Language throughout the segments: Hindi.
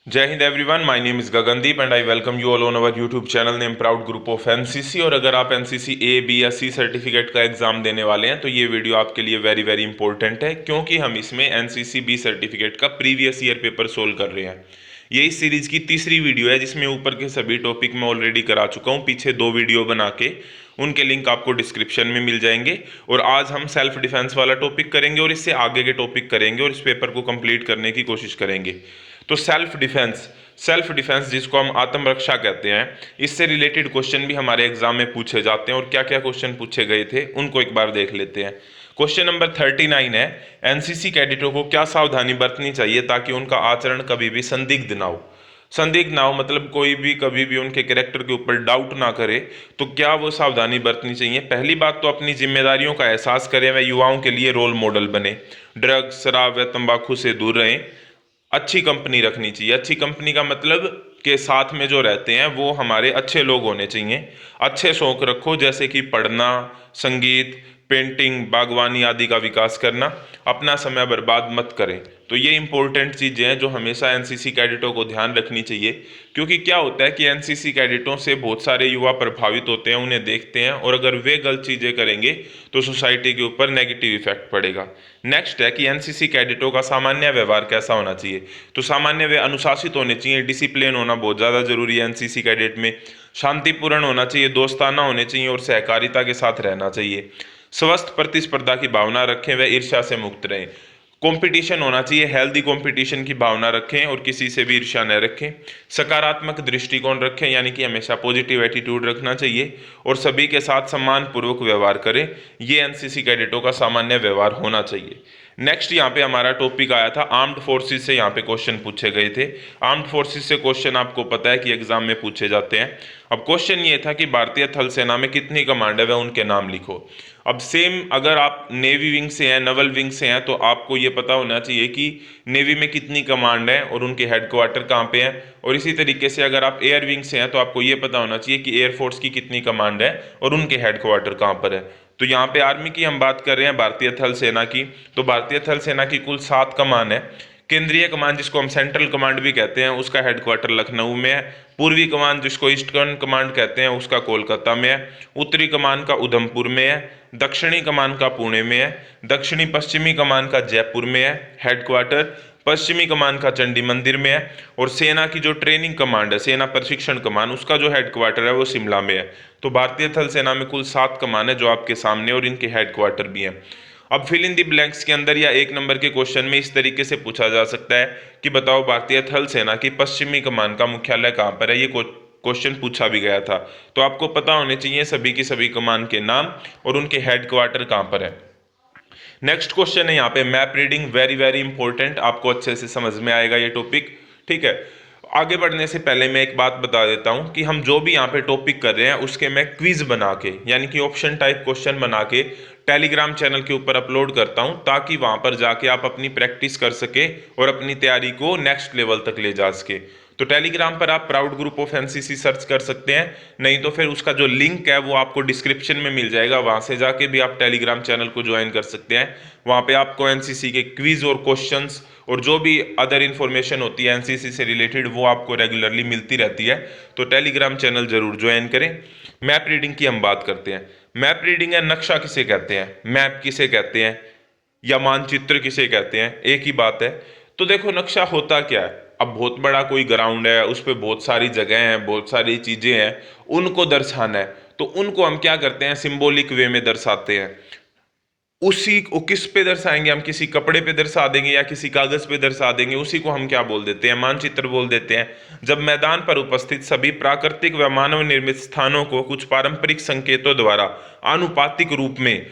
जय Hind everyone, my name is Gagandeep and I welcome you all on our YouTube channel name proud group of NCC. और अगर आप एनसीसी ए बी या सी सर्टिफिकेट का एग्जाम देने वाले हैं तो ये वीडियो आपके लिए वेरी वेरी इंपॉर्टेंट है, क्योंकि हम इसमें एनसीसी बी सर्टिफिकेट का प्रीवियस ईयर पेपर सोल्व कर रहे हैं। ये इस सीरीज की तीसरी वीडियो है जिसमें ऊपर के सभी टॉपिक मैं ऑलरेडी करा चुका हूँ। पीछे 2 वीडियो बना के उनके लिंक आपको डिस्क्रिप्शन में मिल जाएंगे। और आज हम सेल्फ डिफेंस वाला टॉपिक करेंगे और इससे आगे के टॉपिक करेंगे और इस पेपर को कंप्लीट करने की कोशिश करेंगे। तो सेल्फ डिफेंस जिसको हम आत्मरक्षा कहते हैं, इससे रिलेटेड क्वेश्चन भी हमारे एग्जाम में पूछे जाते हैं। और क्या क्या क्वेश्चन पूछे गए थे उनको एक बार देख लेते हैं। क्वेश्चन नंबर 39 है, एनसीसी कैडेटों को क्या सावधानी बरतनी चाहिए ताकि उनका आचरण कभी भी संदिग्ध ना हो। संदिग्ध ना हो मतलब कोई भी कभी भी उनके कैरेक्टर के ऊपर डाउट ना करे, तो क्या वो सावधानी बरतनी चाहिए। पहली बात तो अपनी जिम्मेदारियों का एहसास करें, वह युवाओं के लिए रोल मॉडल बने, ड्रग्स शराब व तंबाकू से दूर रहें। अच्छी कंपनी रखनी चाहिए। अच्छी कंपनी का मतलब के साथ में जो रहते हैं वो हमारे अच्छे लोग होने चाहिए। अच्छे शौक रखो जैसे कि पढ़ना, संगीत, पेंटिंग, बागवानी आदि का विकास करना। अपना समय बर्बाद मत करें। तो ये इंपॉर्टेंट चीज़ें हैं जो हमेशा एनसीसी कैडेटों को ध्यान रखनी चाहिए, क्योंकि क्या होता है कि एनसीसी कैडेटों से बहुत सारे युवा प्रभावित होते हैं, उन्हें देखते हैं, और अगर वे गलत चीज़ें करेंगे तो सोसाइटी के ऊपर नेगेटिव इफेक्ट पड़ेगा। नेक्स्ट है कि एनसीसी कैडेटों का सामान्य व्यवहार कैसा होना चाहिए। तो सामान्य वे अनुशासित होने चाहिए, डिसिप्लिन होना बहुत ज़्यादा जरूरी है एनसीसी कैडेट में। शांतिपूर्ण होना चाहिए, दोस्ताना होने चाहिए और सहकारिता के साथ रहना चाहिए। स्वस्थ प्रतिस्पर्धा की भावना रखें, व ईर्ष्या से मुक्त रहें। कंपटीशन होना चाहिए, हेल्दी कंपटीशन की भावना रखें और किसी से भी ईर्ष्या न रखें। सकारात्मक दृष्टिकोण रखें, यानी कि हमेशा पॉजिटिव एटीट्यूड रखना चाहिए और सभी के साथ सम्मान पूर्वक व्यवहार करें। ये एनसीसी कैडेटों का सामान्य व्यवहार होना चाहिए। नेक्स्ट यहाँ पे हमारा टॉपिक आया था आर्म्ड फोर्सेस से। यहाँ पे क्वेश्चन पूछे गए थे। आर्म्ड फोर्सेस से क्वेश्चन आपको पता है कि एग्जाम में पूछे जाते हैं। अब क्वेश्चन ये था कि भारतीय थल सेना में कितनी कमांड है, वह उनके नाम लिखो। अब सेम अगर आप नेवी विंग से हैं, नवल विंग से हैं, तो आपको ये पता होना चाहिए कि नेवी में कितनी कमांड है और उनके हेडक्वार्टर कहाँ पे हैं। और इसी तरीके से अगर आप एयर विंग से हैं तो आपको ये पता होना चाहिए कि एयरफोर्स की कितनी कमांड है और उनके हेडक्वार्टर कहाँ पर है। तो यहाँ पे आर्मी की हम बात कर रहे हैं, भारतीय थल सेना की। तो भारतीय थल सेना की कुल 7 कमान है। केंद्रीय कमान जिसको हम सेंट्रल कमांड भी कहते हैं, उसका हेडक्वार्टर लखनऊ में है। पूर्वी कमान जिसको ईस्टर्न कमांड कहते हैं, उसका कोलकाता में है। उत्तरी कमान का उधमपुर में है। दक्षिणी कमान का पुणे में है। दक्षिणी पश्चिमी कमान का जयपुर में है हेडक्वार्टर। पश्चिमी कमान का चंडी मंदिर में है। और सेना की जो ट्रेनिंग कमांड है, सेना प्रशिक्षण कमान, उसका जो हेडक्वार्टर है वो शिमला में है। तो भारतीय थल सेना में कुल 7 कमान है जो आपके सामने, और इनके हेडक्वार्टर भी हैं। अब फिल इन दी ब्लैंक्स के अंदर या 1 नंबर के क्वेश्चन में इस तरीके से पूछा जा सकता है कि बताओ भारतीय थल सेना की पश्चिमी कमान का मुख्यालय कहाँ पर है। ये क्वेश्चन पूछा भी गया था। तो आपको पता होने चाहिए सभी की सभी कमान के नाम और उनके हेडक्वार्टर कहाँ पर है। नेक्स्ट क्वेश्चन है यहाँ पे map reading, very very important. आपको अच्छे से समझ में आएगा ये टॉपिक, ठीक है। आगे बढ़ने से पहले मैं एक बात बता देता हूं कि हम जो भी यहाँ पे टॉपिक कर रहे हैं उसके मैं क्विज बना के, यानी कि ऑप्शन टाइप क्वेश्चन बना के टेलीग्राम चैनल के ऊपर अपलोड करता हूं, ताकि वहां पर जाके आप अपनी प्रैक्टिस कर सके और अपनी तैयारी को नेक्स्ट लेवल तक ले जा सके। तो टेलीग्राम पर आप proud group of NCC search कर सकते हैं, नहीं तो फिर उसका जो लिंक है वो आपको डिस्क्रिप्शन में मिल जाएगा, वहां से जाके भी आप टेलीग्राम चैनल को ज्वाइन कर सकते हैं। वहां पे आपको एनसीसी के क्विज और क्वेश्चंस और जो भी अदर इन्फॉर्मेशन होती है एनसीसी से रिलेटेड वो आपको रेगुलरली मिलती रहती है। तो टेलीग्राम चैनल जरूर ज्वाइन करें। मैप रीडिंग की हम बात करते हैं। मैप रीडिंग है, नक्शा किसे कहते हैं, मैप किसे कहते हैं, या मानचित्र किसे कहते हैं, एक ही बात है। तो देखो नक्शा होता क्या है। अब बहुत बड़ा कोई ग्राउंड है, उस पर बहुत सारी जगह हैं, बहुत सारी चीजें हैं, उनको दर्शाना है। तो उनको हम क्या करते हैं, सिंबॉलिक वे में दर्शाते हैं। उसी को किस पे दर्शाएंगे हम, किसी कपड़े पे दर्शा देंगे या किसी कागज पे दर्शा देंगे, उसी को हम क्या बोल देते हैं, मानचित्र बोल देते हैं। जब मैदान पर उपस्थित सभी प्राकृतिक व मानव निर्मित स्थानों को कुछ पारंपरिक संकेतों द्वारा आनुपातिक रूप में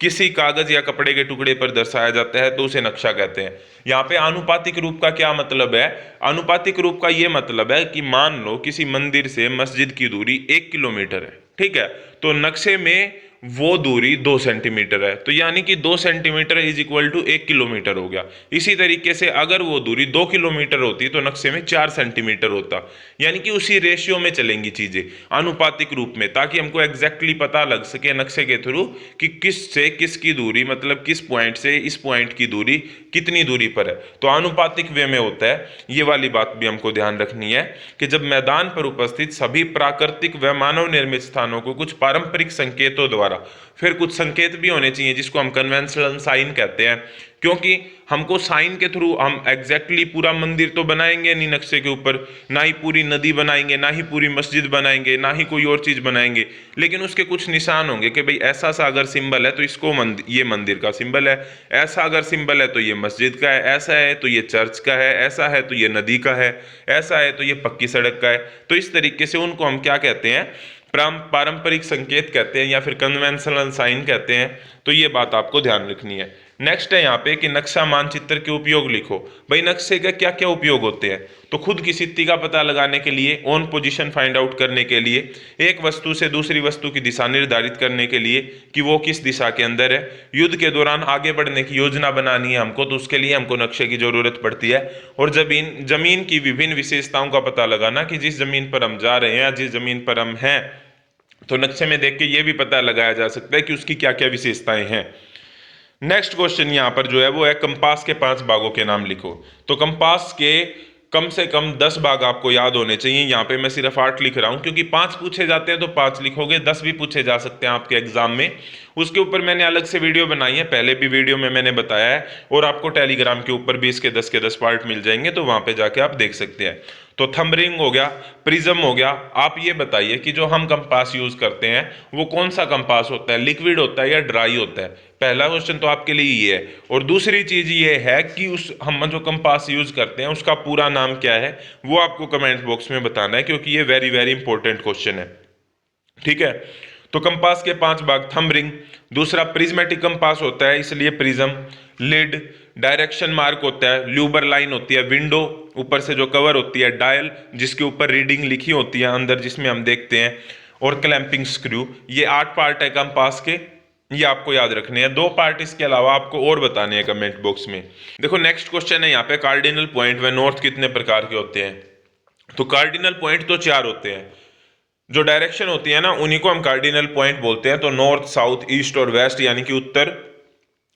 किसी कागज या कपड़े के टुकड़े पर दर्शाया जाता है तो उसे नक्शा कहते हैं। यहाँ पे आनुपातिक रूप का क्या मतलब है, आनुपातिक रूप का ये मतलब है कि मान लो किसी मंदिर से मस्जिद की दूरी 1 किलोमीटर है, ठीक है। तो नक्शे में वो दूरी 2 सेंटीमीटर है, तो यानी कि 2 centimetre is equal to 1 kilometre हो गया। इसी तरीके से अगर वो दूरी 2 किलोमीटर होती तो नक्शे में 4 सेंटीमीटर होता, यानी कि उसी रेशियो में चलेंगी चीजें, अनुपातिक रूप में, ताकि हमको एग्जैक्टली पता लग सके नक्शे के थ्रू कि किस से किस की दूरी, मतलब किस पॉइंट से इस पॉइंट की दूरी कितनी दूरी पर है। तो अनुपातिक वे में होता है। ये वाली बात भी हमको ध्यान रखनी है कि जब मैदान पर उपस्थित सभी प्राकृतिक व मानव निर्मित स्थानों को कुछ पारंपरिक संकेतों द्वारा, फिर कुछ संकेत भी होने चाहिए जिसको हम कन्वेंशनल साइन कहते हैं, क्योंकि हमको साइन के थ्रू हम एग्जैक्टली पूरा मंदिर तो बनाएंगे नहीं नक्शे के ऊपर, ना ही पूरी नदी बनाएंगे, ना ही पूरी मस्जिद बनाएंगे, ना ही कोई और चीज बनाएंगे, लेकिन उसके कुछ निशान होंगे कि भाई ऐसा सा अगर सिंबल है तो इसको ये मंदिर का सिंबल है, ऐसा अगर सिंबल है तो ये मस्जिद का है, ऐसा है तो ये चर्च का है, ऐसा है तो ये नदी का है, ऐसा है तो ये पक्की सड़क का है। तो इस तरीके से उनको हम क्या कहते हैं, पारंपरिक संकेत कहते हैं या फिर कन्वेंशनल साइन कहते हैं। तो ये बात आपको ध्यान रखनी है। नेक्स्ट है यहाँ पे कि नक्शा मानचित्र के उपयोग लिखो। भाई नक्शे का क्या क्या उपयोग होते हैं, तो खुद की स्थिति का पता लगाने के लिए, ऑन पोजीशन फाइंड आउट करने के लिए, एक वस्तु से दूसरी वस्तु की दिशा निर्धारित करने के लिए कि वो किस दिशा के अंदर है, युद्ध के दौरान आगे बढ़ने की योजना बनानी है हमको, तो उसके लिए हमको नक्शे की जरूरत पड़ती है, और जमीन की विभिन्न विशेषताओं का पता लगाना कि जिस जमीन पर हम जा रहे हैं या जिस जमीन पर हम हैं, तो नक्शे में देख के ये भी पता लगाया जा सकता है कि उसकी क्या क्या विशेषताएं हैं। नेक्स्ट क्वेश्चन यहाँ पर जो है वो है कंपास के 5 भागों के नाम लिखो। तो कंपास के कम से कम 10 भाग आपको याद होने चाहिए। यहाँ पे मैं सिर्फ 8 लिख रहा हूँ क्योंकि 5 पूछे जाते हैं तो 5 लिखोगे, 10 भी पूछे जा सकते हैं आपके एग्जाम में। उसके ऊपर मैंने अलग से वीडियो बनाई है, पहले भी वीडियो में मैंने बताया है, और आपको टेलीग्राम के ऊपर भी इसके 10 के 10 पार्ट मिल जाएंगे, तो वहां पे जाके आप देख सकते हैं। तो थंब रिंग हो गया, प्रिज्म हो गया। आप ये बताइए कि जो हम कंपास यूज करते हैं वो कौन सा कंपास होता है, लिक्विड होता है या ड्राई होता है? पहला क्वेश्चन तो आपके लिए ये है। और दूसरी चीज ये है कि उस हम जो कंपास यूज करते हैं उसका पूरा नाम क्या है, वो आपको कमेंट बॉक्स में बताना है, क्योंकि ये वेरी वेरी इंपॉर्टेंट क्वेश्चन है। ठीक है, तो कंपास के 5 भाग, थंब रिंग, दूसरा प्रिज्मेटिक कंपास होता है इसलिए प्रिज्म, लिड, डायरेक्शन मार्क होता है, ल्यूबर लाइन होती है, विंडो, ऊपर से जो कवर होती है, डायल जिसके ऊपर रीडिंग लिखी होती है अंदर जिसमें हम देखते हैं, और क्लैंपिंग स्क्रू। ये 8 पार्ट है कंपास के, ये आपको याद रखने हैं। 2 पार्ट इसके अलावा आपको और बताने हैं कमेंट बॉक्स में। देखो नेक्स्ट क्वेश्चन है यहाँ पे, कार्डिनल पॉइंट व नॉर्थ कितने प्रकार के होते हैं? तो कार्डिनल पॉइंट तो 4 होते हैं। जो डायरेक्शन होती है ना उन्हीं को हम कार्डिनल पॉइंट बोलते हैं। तो नॉर्थ, साउथ, ईस्ट और वेस्ट, यानी कि उत्तर,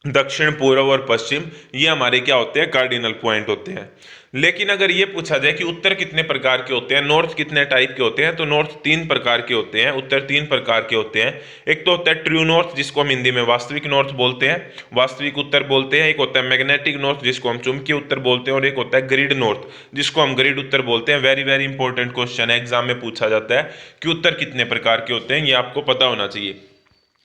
दक्षिण, पूर्व और पश्चिम, ये हमारे क्या होते हैं, कार्डिनल पॉइंट होते हैं। लेकिन अगर ये पूछा जाए कि उत्तर कितने प्रकार के होते हैं, नॉर्थ कितने टाइप के होते हैं, तो नॉर्थ 3 प्रकार के होते हैं, उत्तर 3 प्रकार के होते हैं। एक तो होता है ट्रू नॉर्थ जिसको हम हिंदी में वास्तविक नॉर्थ बोलते हैं, वास्तविक उत्तर बोलते हैं। एक होता है मैग्नेटिक नॉर्थ जिसको हम चुंबकीय उत्तर बोलते हैं, और एक होता है ग्रिड नॉर्थ जिसको हम ग्रिड उत्तर बोलते हैं। वेरी वेरी इंपॉर्टेंट क्वेश्चन है, एग्जाम में पूछा जाता है कि उत्तर कितने प्रकार के होते हैं, ये आपको पता होना चाहिए।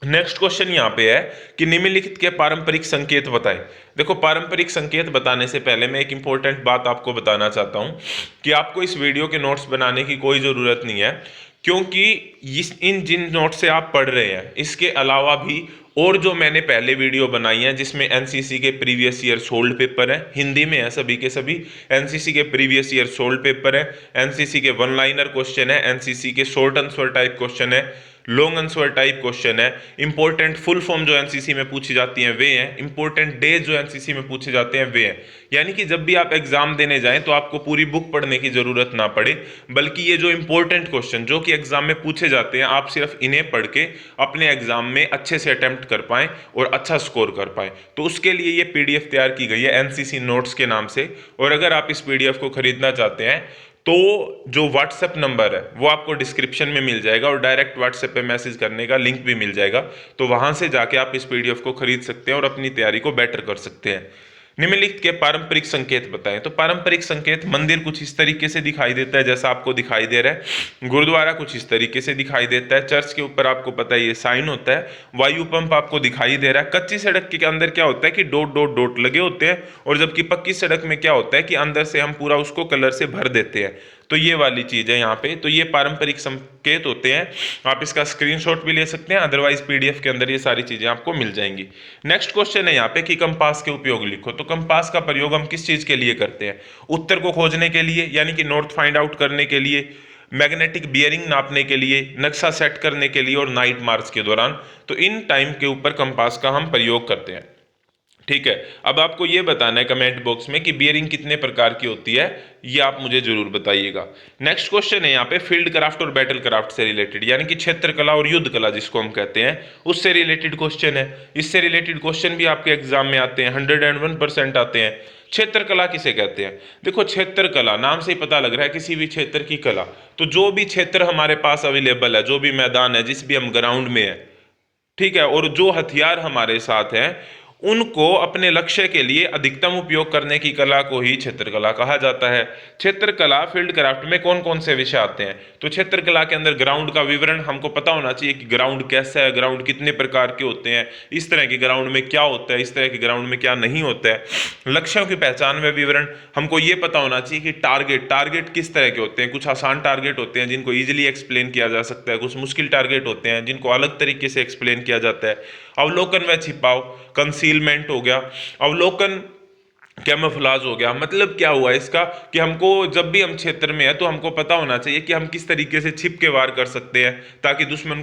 नेक्स्ट क्वेश्चन यहाँ पे है कि निम्नलिखित के पारंपरिक संकेत बताएं। देखो पारंपरिक संकेत बताने से पहले मैं एक इंपॉर्टेंट बात आपको बताना चाहता हूँ कि आपको इस वीडियो के नोट्स बनाने की कोई ज़रूरत नहीं है, क्योंकि इन जिन नोट्स से आप पढ़ रहे हैं इसके अलावा भी और जो मैंने पहले वीडियो बनाई है जिसमें एनसीसी के प्रीवियस ईयर सोल्ड पेपर है, हिंदी में है सभी के सभी, एनसीसी के प्रीवियस ईयर सोल्ड पेपर है, एनसीसी के वन लाइनर क्वेश्चन है, एनसीसी के शॉर्ट आंसर टाइप क्वेश्चन है, लॉन्ग आंसर टाइप क्वेश्चन है, इंपॉर्टेंट फुल फॉर्म जो एनसीसी में पूछी जाती हैं वे हैं, इंपॉर्टेंट डेज जो एनसीसी में पूछे जाते हैं वे हैं। यानी कि जब भी आप एग्जाम देने जाएं तो आपको पूरी बुक पढ़ने की जरूरत ना पड़े, बल्कि ये जो इंपॉर्टेंट क्वेश्चन जो कि एग्जाम में पूछे जाते हैं आप सिर्फ इन्हें पढ़ के अपने एग्जाम में अच्छे से अटेम्प्ट कर पाएं और अच्छा स्कोर कर पाएं। तो उसके लिए ये पीडीएफ तैयार की गई है एनसीसी नोट्स के नाम से। और अगर आप इस पीडीएफ को खरीदना चाहते हैं तो जो व्हाट्सएप नंबर है वो आपको डिस्क्रिप्शन में मिल जाएगा, और डायरेक्ट व्हाट्सएप पे मैसेज करने का लिंक भी मिल जाएगा। तो वहां से जाके आप इस पीडीएफ को खरीद सकते हैं और अपनी तैयारी को बेटर कर सकते हैं। निम्नलिखित के पारंपरिक संकेत बताएं। तो पारंपरिक संकेत, मंदिर कुछ इस तरीके से दिखाई देता है जैसा आपको दिखाई दे रहा है, गुरुद्वारा कुछ इस तरीके से दिखाई देता है, चर्च के ऊपर आपको पता है ये साइन होता है, वायु पंप आपको दिखाई दे रहा है, कच्ची सड़क के अंदर क्या होता है कि डॉट डॉट डॉट लगे होते हैं, और जबकि पक्की सड़क में क्या होता है कि अंदर से हम पूरा उसको कलर से भर देते हैं। तो ये वाली चीज है यहाँ पे। तो ये पारंपरिक संकेत होते हैं, आप इसका स्क्रीनशॉट भी ले सकते हैं, अदरवाइज पीडीएफ के अंदर ये सारी चीजें आपको मिल जाएंगी। नेक्स्ट क्वेश्चन है यहाँ पे कि कंपास के उपयोग लिखो। तो कंपास का प्रयोग हम किस चीज के लिए करते हैं? उत्तर को खोजने के लिए, यानी कि नॉर्थ फाइंड आउट करने के लिए, मैग्नेटिक बियरिंग नापने के लिए, नक्शा सेट करने के लिए और नाइट मार्च के दौरान। तो इन टाइम के ऊपर कंपास का हम प्रयोग करते हैं। ठीक है, अब आपको ये बताना है कमेंट बॉक्स में कि बियरिंग कितने प्रकार की होती है, ये आप मुझे जरूर बताइएगा। नेक्स्ट क्वेश्चन है यहाँ पे फील्ड क्राफ्ट और बैटल क्राफ्ट से रिलेटेड, यानी कि क्षेत्र कला और युद्ध कला जिसको हम कहते हैं, उससे रिलेटेड क्वेश्चन है। इससे रिलेटेड क्वेश्चन भी आपके एग्जाम में आते हैं, 101% आते हैं। क्षेत्र कला किसे कहते हैं? देखो, क्षेत्र कला नाम से ही पता लग रहा है किसी भी क्षेत्र की कला। तो जो भी क्षेत्र हमारे पास अवेलेबल है, जो भी मैदान है, जिस भी हम ग्राउंड में है, ठीक है, और जो हथियार हमारे साथ हैं, उनको अपने लक्ष्य के लिए अधिकतम उपयोग करने की कला को ही क्षेत्रकला कहा जाता है। क्षेत्रकला फील्ड क्राफ्ट में कौन कौन से विषय आते हैं? तो क्षेत्रकला के अंदर ग्राउंड का विवरण हमको पता होना चाहिए कि ग्राउंड कैसा है, ग्राउंड कितने प्रकार के होते हैं, इस तरह के ग्राउंड में क्या होता है, इस तरह के ग्राउंड में क्या नहीं होता है। लक्ष्यों की पहचान व विवरण हमको ये पता होना चाहिए कि टारगेट किस तरह के होते हैं। कुछ आसान टारगेट होते हैं जिनको ईजिली एक्सप्लेन किया जा सकता है, कुछ मुश्किल टारगेट होते हैं जिनको अलग तरीके से एक्सप्लेन किया जाता है। अवलोकन व छिपाव, कंसीलमेंट हो गया, अवलोकन कैमोफ्लाज हो गया। मतलब क्या हुआ इसका कि हमको जब भी हम क्षेत्र में है तो हमको पता होना चाहिए कि हम किस तरीके से छिप के वार कर सकते हैं, ताकि दुश्मन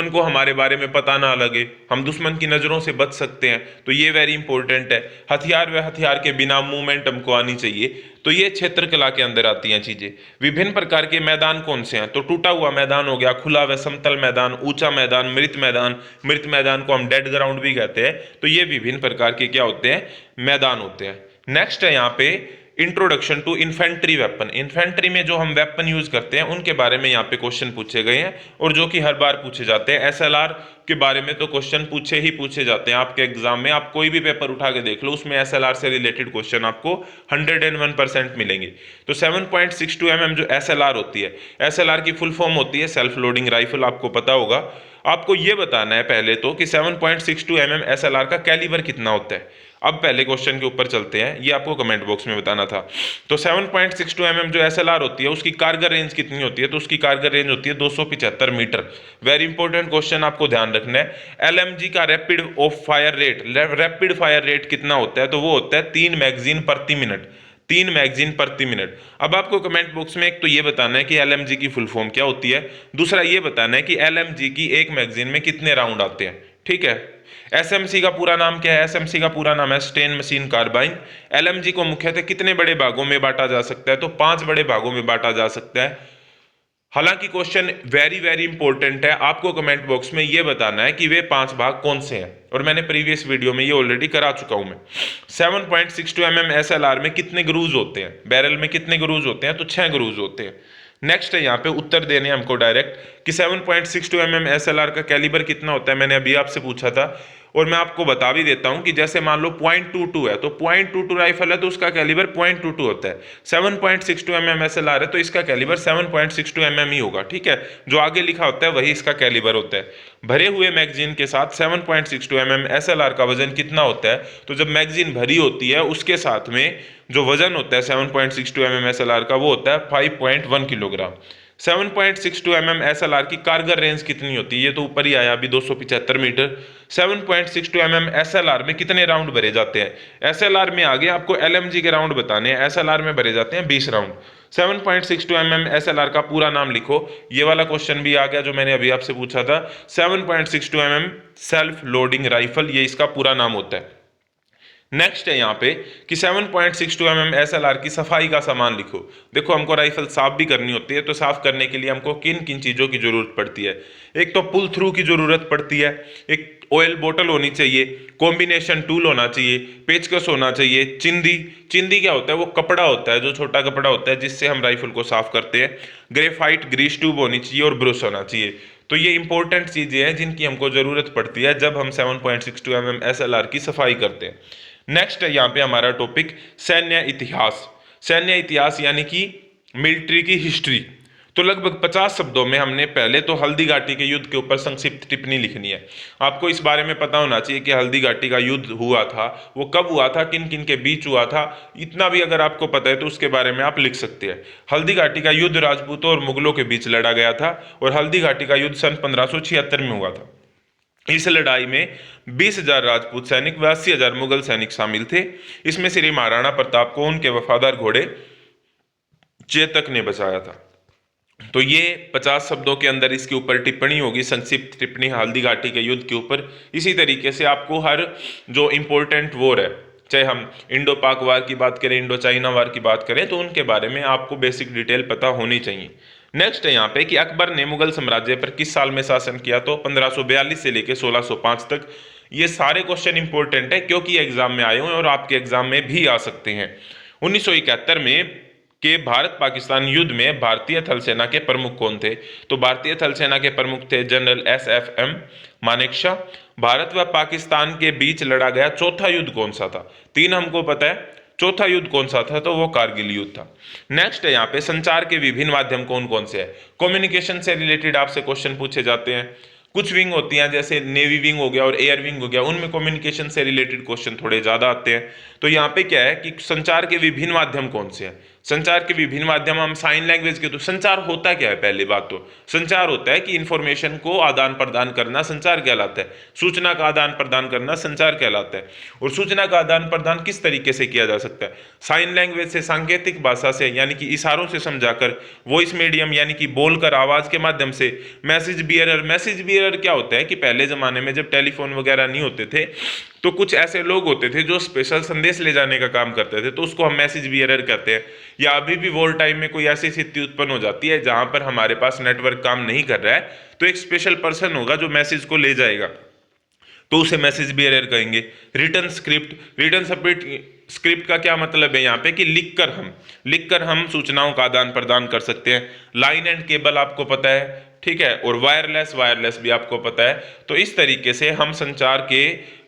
को हमारे बारे में पता ना लगे, हम दुश्मन की नज़रों से बच सकते हैं। तो ये वेरी इंपॉर्टेंट है। हथियार व हथियार के बिना मूवमेंट हमको आनी चाहिए। तो ये क्षेत्र कला के अंदर आती हैं चीज़ें। विभिन्न प्रकार के मैदान कौन से हैं? तो टूटा हुआ मैदान हो गया, खुला व समतल मैदान, ऊंचा मैदान, मृत मैदान को हम डेड ग्राउंड भी कहते हैं। तो ये विभिन्न प्रकार के क्या होते हैं? मैदान होते हैं। नेक्स्ट है यहाँ पे introduction to infantry weapon. Infantry में जो हम वेपन यूज करते हैं उनके बारे में यहाँ पे क्वेश्चन पूछे गए हैं, और जो कि हर बार पूछे जाते हैं। एसएलआर के बारे में तो क्वेश्चन पूछे जाते हैं आपके एग्जाम में। आप कोई भी पेपर उठा के देख लो, उसमें एसएलआर से रिलेटेड क्वेश्चन आपको 101% मिलेंगे। तो 7.62 mm जो एसएलआर होती है, एसएलआर की फुल फॉर्म होती है सेल्फ लोडिंग राइफल, आपको पता होगा। आपको ये बताना है पहले तो कि 7.62 mm एसएलआर का कैलिबर कितना होता है। अब पहले क्वेश्चन के ऊपर चलते हैं, ये आपको कमेंट बॉक्स में बताना था। तो 7.62 mm जो एसएलआर होती है उसकी कारगर रेंज कितनी होती है? तो उसकी कारगर रेंज होती है 275 मीटर। वेरी इंपॉर्टेंट क्वेश्चन आपको ध्यान रखना है। एलएमजी का rapid of fire rate, rapid fire rate कितना होता है? तो वो होता है 3 मैगजीन प्रति मिनट। 3 मैगजीन प्रति मिनट। अब आपको कमेंट बॉक्स में एक तो ये बताना है कि एलएमजी की फुल फॉर्म क्या होती है, दूसरा ये बताना है कि एलएमजी की एक मैगजीन में कितने राउंड आते हैं। ठीक है, एसएमसी का पूरा नाम क्या है? एसएमसी का पूरा नाम है स्टेन मशीन कार्बाइन। एलएमजी को मुख्यतः कितने बड़े भागों में बांटा जा सकता है? तो 5 बड़े भागों में बांटा जा सकता है। हालांकि क्वेश्चन वेरी इंपॉर्टेंट है, आपको कमेंट बॉक्स में यह बताना है कि वे 5 भाग कौन से हैं, और मैंने प्रीवियस वीडियो में ये ऑलरेडी करा चुका हूं मैं। 7.62 mm एसएलआर में कितने ग्रूज होते हैं? बैरल में कितने ग्रूज होते हैं? तो 6 ग्रूज होते हैं। नेक्स्ट है यहाँ पे उत्तर देने हमको डायरेक्ट कि 7.62 mm एसएलआर का कैलिबर कितना होता है, मैंने अभी आपसे पूछा था। और मैं आपको बता भी देता हूं कि जैसे मान लो 0.22 है, तो 0.22 राइफल है तो उसका कैलिबर 0.22 होता है। 7.62 mm एसएलआर है तो इसका कैलिबर 7.62 mm ही होगा। ठीक है, जो आगे लिखा होता है वही इसका कैलिबर होता है। भरे हुए मैगजीन के साथ 7.62 mm एसएलआर का वजन कितना होता है? तो जब मैगजीन भरी होती है उसके साथ में जो वजन होता है 7.62 mm एसएलआर का, वो होता है 5.1 किलोग्राम। 7.62 mm एसएलआर की कारगर रेंज कितनी होती है? ये तो ऊपर ही आया अभी, 275 मीटर। 7.62 mm एसएलआर में कितने राउंड भरे जाते हैं? एसएलआर में आगे आपको एलएमजी के राउंड बताने हैं। एसएलआर में भरे जाते हैं 20 राउंड। 7.62 mm एसएलआर का पूरा नाम लिखो। ये वाला क्वेश्चन भी आ गया जो मैंने अभी आपसे पूछा था। 7.62 mm सेल्फ लोडिंग राइफल, ये इसका पूरा नाम होता है। नेक्स्ट है यहाँ पे कि 7.62 mm एसएलआर की सफाई का सामान लिखो। देखो, हमको राइफल साफ भी करनी होती है, तो साफ करने के लिए हमको किन किन चीज़ों की जरूरत पड़ती है? एक तो पुल थ्रू की जरूरत पड़ती है, एक ऑयल बोतल होनी चाहिए, कॉम्बिनेशन टूल होना चाहिए, पेचकस होना चाहिए, चिंदी क्या होता है? वो कपड़ा होता है, जो छोटा कपड़ा होता है जिससे हम राइफल को साफ करते हैं। ग्रेफाइट ग्रीस ट्यूब होनी चाहिए और ब्रश होना चाहिए। तो ये इंपॉर्टेंट चीज़ें हैं जिनकी हमको ज़रूरत पड़ती है जब हम 7.62 mm एसएलआर की सफाई करते हैं। नेक्स्ट है यहाँ पे हमारा टॉपिक सैन्य इतिहास। सैन्य इतिहास यानी कि मिलिट्री की हिस्ट्री। तो लगभग 50 शब्दों में हमने पहले तो हल्दी घाटी के युद्ध के ऊपर संक्षिप्त टिप्पणी लिखनी है। आपको इस बारे में पता होना चाहिए कि हल्दी घाटी का युद्ध हुआ था, वो कब हुआ था, किन किन के बीच हुआ था। इतना भी अगर आपको पता है तो उसके बारे में आप लिख सकते हैं। हल्दी घाटी का युद्ध राजपूतों और मुगलों के बीच लड़ा गया था, और हल्दी घाटी का युद्ध सन 1576 में हुआ था। इस लड़ाई में 20,000 राजपूत सैनिक व 80,000 मुगल सैनिक शामिल थे। इसमें श्री महाराणा प्रताप को उनके वफादार घोड़े चेतक ने बचाया था। तो ये 50 शब्दों के अंदर इसके ऊपर टिप्पणी होगी, संक्षिप्त टिप्पणी हल्दी घाटी के युद्ध के ऊपर। इसी तरीके से आपको हर जो इंपॉर्टेंट वॉर है, चाहे हम इंडो पाक वार की बात करें, इंडो चाइना वार की बात करें, तो उनके बारे में आपको बेसिक डिटेल पता होनी चाहिए। नेक्स्ट है यहाँ पे कि अकबर ने मुगल साम्राज्य पर किस साल में शासन किया, तो 1542 से लेकर 1605 तक। ये सारे क्वेश्चन इंपॉर्टेंट है क्योंकि एग्जाम में आए हुए हैं और आपके एग्जाम में भी आ सकते हैं। 1971 में के भारत पाकिस्तान युद्ध में भारतीय थल सेना के प्रमुख कौन थे, तो भारतीय थल सेना के प्रमुख थे जनरल SFM मानेकशॉ। भारत व पाकिस्तान के बीच लड़ा गया चौथा युद्ध कौन सा था, तीन हमको पता है, चौथा युद्ध कौन सा था, तो वो कारगिल युद्ध था। नेक्स्ट है यहाँ पे संचार के विभिन्न माध्यम कौन कौन से हैं। कम्युनिकेशन से रिलेटेड आपसे क्वेश्चन पूछे जाते हैं। कुछ विंग होती हैं जैसे नेवी विंग हो गया और एयर विंग हो गया, उनमें कम्युनिकेशन से रिलेटेड क्वेश्चन थोड़े ज्यादा आते हैं। तो यहाँ पे क्या है कि संचार के विभिन्न माध्यम कौन से हैं। संचार के विभिन्न माध्यम हम साइन लैंग्वेज के, तो संचार होता क्या है, पहली बात तो संचार होता है कि इंफॉर्मेशन को आदान प्रदान करना संचार कहलाता है, सूचना का आदान प्रदान करना संचार कहलाता है। और सूचना का आदान प्रदान किस तरीके से किया जा सकता है, साइन लैंग्वेज से, सांकेतिक भाषा से, यानी कि इशारों से समझाकर, वॉइस मीडियम यानी कि बोलकर आवाज के माध्यम से, मैसेज बियरर। मैसेज बियरर क्या होता है कि पहले जमाने में जब टेलीफोन वगैरह नहीं होते थे तो कुछ ऐसे लोग होते थे जो स्पेशल संदेश ले जाने का काम करते थे, तो उसको हम मैसेज बियरर कहते हैं। या अभी भी वॉर टाइम में कोई ऐसी स्थिति उत्पन्न हो जाती है जहां पर हमारे पास नेटवर्क काम नहीं कर रहा है, तो एक स्पेशल पर्सन होगा जो मैसेज को ले जाएगा, तो उसे मैसेज बियरर कहेंगे। रिटर्न स्क्रिप्ट, रिटर्न स्क्रिप्ट का क्या मतलब है यहाँ पे कि लिखकर हम सूचनाओं का आदान प्रदान कर सकते हैं। लाइन एंड केबल आपको पता है, ठीक है, और वायरलेस भी आपको पता है। तो इस तरीके से हम संचार के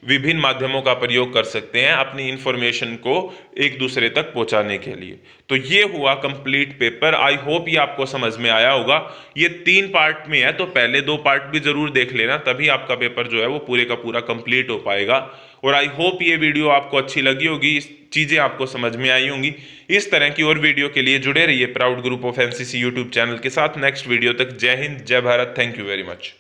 विभिन्न माध्यमों का प्रयोग कर सकते हैं अपनी इंफॉर्मेशन को एक दूसरे तक पहुंचाने के लिए। तो ये हुआ कंप्लीट पेपर। आई होप ये आपको समझ में आया होगा। ये 3 पार्ट में है, तो पहले 2 पार्ट भी जरूर देख लेना, तभी आपका पेपर जो है वो पूरे का पूरा कंप्लीट हो पाएगा। और आई होप ये वीडियो आपको अच्छी लगी होगी, चीजें आपको समझ में आई होंगी। इस तरह की और वीडियो के लिए जुड़े रहिए proud group of NCC YouTube channel के साथ। नेक्स्ट वीडियो तक जय हिंद, जय Bharat, thank you very much.